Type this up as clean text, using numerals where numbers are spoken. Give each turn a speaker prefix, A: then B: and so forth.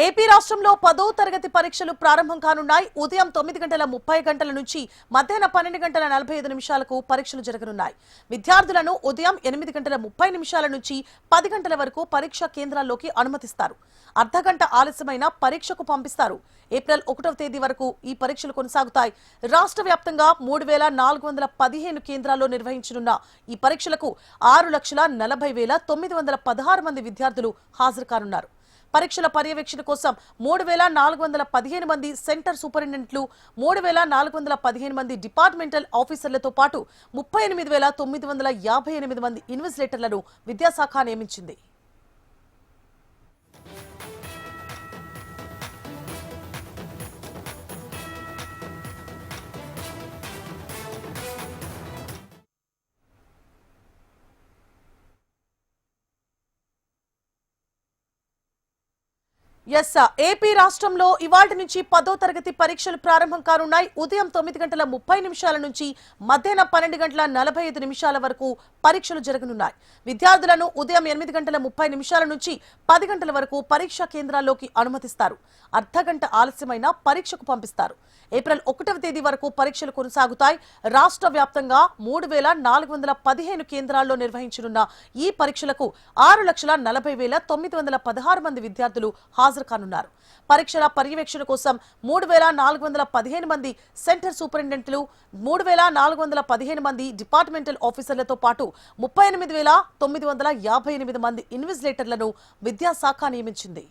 A: AP రాష్ట్రంలో 10వ తరగతి పరీక్షలు ప్రారంభం కానున్నాయి. ఉదయం 9:30 నుంచి మధ్యాహ్నం 12:45 పరీక్షలు జరగనున్నాయి. విద్యార్థులను ఉదయం 8:30 నుంచి 10 గంటల వరకు పరీక్షా కేంద్రాల్లోకి అనుమతిస్తారు. అర్ధగంట ఆలస్యమైన పరీక్షకు పంపిస్తారు. ఏప్రిల్ 1వ తేదీ వరకు ఈ పరీక్షలు కొనసాగుతాయి. రాష్ట్ర వ్యాప్తంగా 3,415 కేంద్రాల్లో నిర్వహించనున్న ఈ పరీక్షలకు 6,40,916 మంది విద్యార్థులు హాజరు కానున్నారు. పరీక్షల పర్యవేక్షణ కోసం 3,415 మంది సెంటర్ సూపరింటెండెంట్లు, 3,415 మంది డిపార్ట్మెంటల్ ఆఫీసర్లతో పాటు 38,958 మంది ఇన్విజిలేటర్లను విద్యాశాఖ నియమించింది. ఏపీ రాష్ట్రంలో ఇవాళ్టి నుంచి 10వ తరగతి పరీక్షలు ప్రారంభం కానున్నాయి. ఉదయం 9:30 నుంచి మధ్యాహ్నం 12:45 వరకు పరీక్షలు జరగనున్నాయి. విద్యార్థులను ఉదయం 8:30 నుంచి 10 గంటల వరకు పరీక్షా కేంద్రాల్లోకి అనుమతిస్తారు. అర్ధగంట ఆలస్యమైన పరీక్షకు పంపిస్తారు. ఏప్రిల్ 1వ తేదీ వరకు పరీక్షలు కొనసాగుతాయి. రాష్ట్ర వ్యాప్తంగా 3,415 కేంద్రాల్లో నిర్వహించనున్న ఈ పరీక్షలకు 6,40,916 మంది విద్యార్థులు హాజరు కానున్నారు. పరీక్షల పర్యవేక్షణ కోసం 3,415 మంది సెంటర్ సూపరింటెండెంట్లు, 3,415 మంది డిపార్ట్మెంటల్ ఆఫీసర్లతో పాటు 38,958 మంది ఇన్విజిలేటర్లను విద్యాశాఖ నియమించింది.